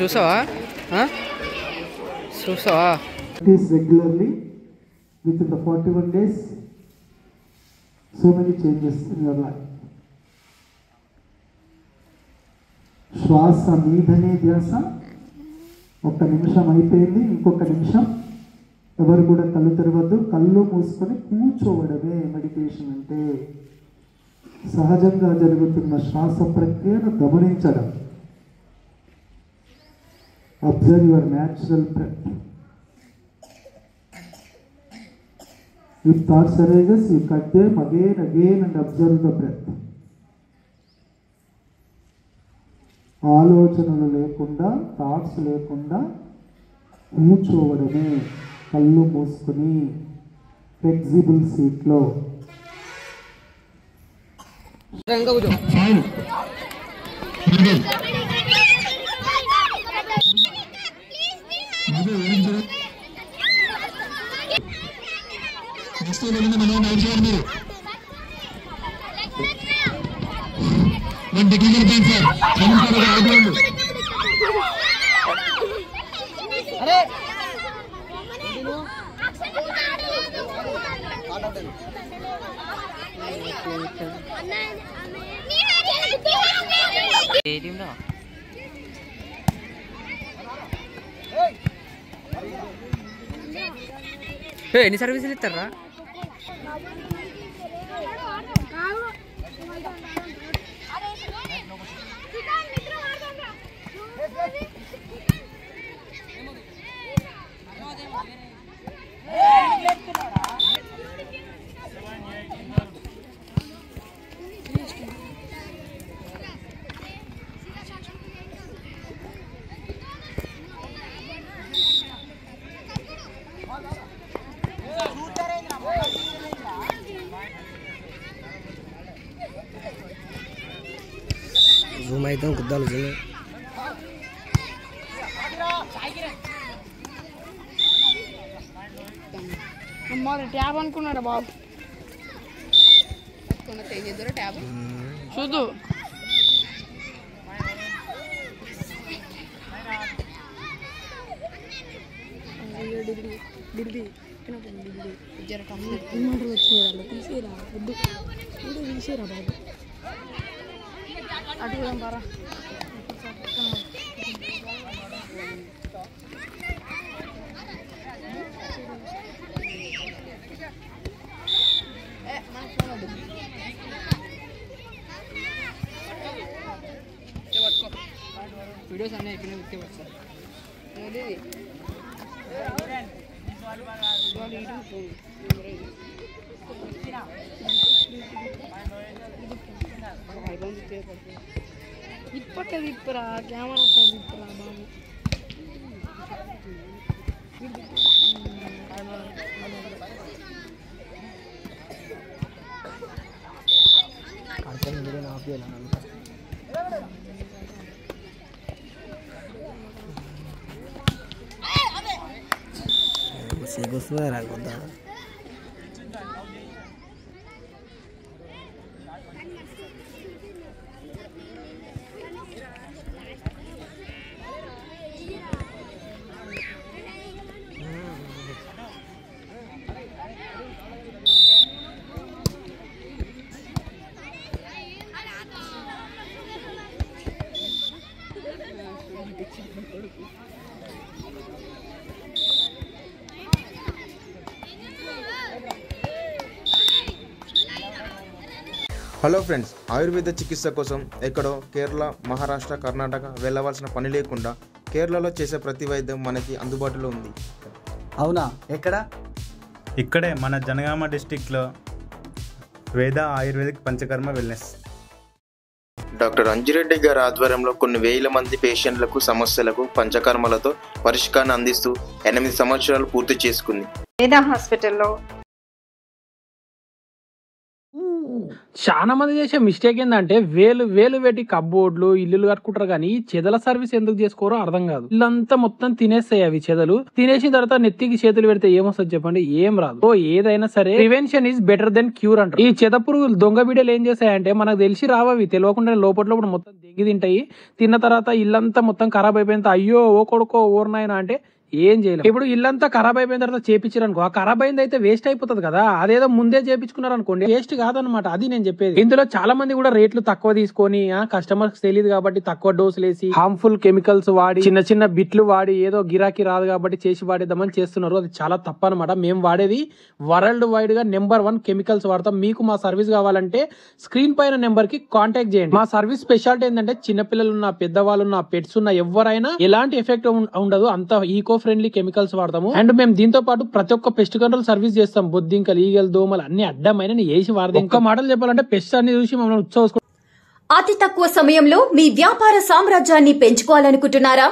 చూసావా regularly within the 41 days, so many changes in your life. శ్వాస మీదనే ధ్యాస. ఒక్క నిమిషం అయిపోయింది, ఇంకొక నిమిషం. ఎవరు కూడా కళ్ళు తెరవద్దు, కళ్ళు మూసుకొని కూర్చోవడమే మెడిటేషన్ అంటే. సహజంగా జరుగుతున్న శ్వాస ప్రక్రియను గమనించడం. Observe your natural breath. If thoughts arises, you cut them again and observe the breath. ఆలోచనలు లేకుండా, థాట్స్ లేకుండా కూర్చోవడమే కళ్ళు మూసుకొని ఫ్లెక్సిబుల్ సీట్లో. ఎన్ని సర్వీసులు ఇస్తారా? జూమ్ అయితే కుద్దాలు జూమ్. ట్యాబ్ అనుకున్నాడా బాబు? ట్యాబ్ చూద్దు. తీసేరా వద్దు, తీసేరా బాబు. అటు పరా. వీడియోస్ అన్నీ అయిపోయినాయి, ఉత్తే వచ్చారు. ఇప్పటి ఇప్పురా కెమెరా సైడ్ ఇప్పురా బాబు. అర్థం వీడియో ఆపేయాలి. సిగ్గుస్తుందా రాకొద్దా? హలో ఫ్రెండ్స్, ఆయుర్వేద చికిత్స కోసం ఎక్కడో కేరళ, మహారాష్ట్ర, కర్ణాటక వెళ్ళవలసిన పని లేకుండా కేరళలో చేసే ప్రతి వైద్యం మనకి అందుబాటులో ఉంది. అవునా? ఎక్కడ? ఇక్కడే మన జనగామ డిస్టిక్లో వేద ayurvedic panchakarma wellness. Doctor Anji Reddy గారి ఆధ్వర్యంలో కొన్ని వేల మంది పేషెంట్లకు సమస్యలకు పంచకర్మలతో పరిష్కారాన్ని అందిస్తూ 8 సంవత్సరాలు పూర్తి చేసుకుంది. వేద హాస్పిటల్లో చాలా మంది చేసే మిస్టేక్ ఏంటంటే వేలు వేలు పెట్టి కబ్బోర్డ్లు ఇల్లులు కట్టుకుంటారు కానీ చెదల సర్వీస్ ఎందుకు చేసుకోరో అర్థం కాదు. ఇల్లంతా మొత్తం తినేస్తాయి అవి చెదలు. తినేసిన తర్వాత నెత్తికి చేతులు పెడితే ఏమొస్తుంది చెప్పండి? ఏం రాదు. సో ఏదైనా సరే prevention is better than cure అంటారు. ఈ చెద పురుగులు దొంగ బిడ్డలు ఏం చేస్తాయంటే మనకు తెలిసి రావవి, తెలియకుండా లోపల మొత్తం దెంగి తింటాయి. తిన్న తర్వాత ఇల్లంతా మొత్తం ఖరాబ్ అయిపోయిన అయ్యో ఓ కొడుకో ఓర్నాయన అంటే ఏం చేయలేదు. ఇప్పుడు ఇల్లంతా ఖరాబ్ అయిపోయిన తర్వాత చేపించారు అనుకో, ఆ ఖరాబ్ అయింది అయితే వేస్ట్ అయిపోతుంది కదా. అదేదో ముందే చేపించుకున్నారు అనుకోండి వేస్ట్ కాదనమాట. అది నేను చెప్పేది. ఇందులో చాలా మంది కూడా రేట్లు తక్కువ తీసుకొని కస్టమర్స్ తెలియదు కాబట్టి తక్కువ డోసులు వేసి హార్మ్ఫుల్ కెమికల్స్ వాడి చిన్న చిన్న బిట్లు వాడి ఏదో గిరాకీ రాదు కాబట్టి చేసి వాడేద్దామని చేస్తున్నారు. అది చాలా తప్పు అనమాట. మేము వాడేది వరల్డ్ వైడ్ గా నెంబర్ 1 కెమికల్స్ వాడతాం. మీకు మా సర్వీస్ కావాలంటే స్క్రీన్ పైన నెంబర్ కి కాంటాక్ట్ చేయండి. మా సర్వీస్ స్పెషాలిటీ ఏంటంటే చిన్నపిల్లలు ఉన్న పెద్దవాళ్ళు ఉన్న పెట్స్ ఉన్న ఎవరైనా ఎలాంటి ఎఫెక్ట్ ఉండదు. అంత ఈకో ఫ్రెండ్లీ కెమికల్స్ వాడతాము. అండ్ మేము దీంతో పాటు ప్రతి ఒక్క పెస్ట్ కంట్రోల్ సర్వీస్ చేస్తాం. బొద్దింకలు, ఈగలు, దోమలు అన్ని అడ్డమైన వేసి వాడతాం. ఒక్క మాటలు చెప్పాలంటే పెస్ట్ అన్ని చూసి మమ్మల్ని ఉత్సవం. అతి తక్కువ సమయంలో మీ వ్యాపార సామ్రాజ్యాన్ని పెంచుకోవాలనుకుంటున్నారా?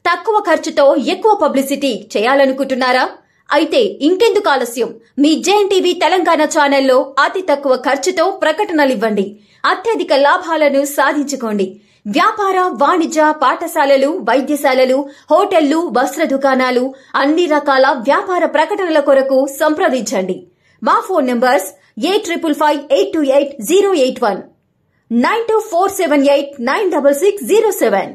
తక్కువ ఖర్చుతో ఎక్కువ పబ్లిసిటీ చేయాలనుకుంటున్నారా? అయితే ఇంకెందుకు ఆలస్యం? మీ జేఎన్టీవీ తెలంగాణ ఛానల్లో అతి తక్కువ ఖర్చుతో ప్రకటనలివ్వండి. అత్యధిక లాభాలను సాధించుకోండి. వ్యాపార, వాణిజ్య, పాఠశాలలు, వైద్యశాలలు, హోటళ్లు, వస్త్ర దుకాణాలు, అన్ని రకాల వ్యాపార ప్రకటనల కొరకు సంప్రదించండి. మా ఫోన్ నంబర్స్ 8558280881 9247896607.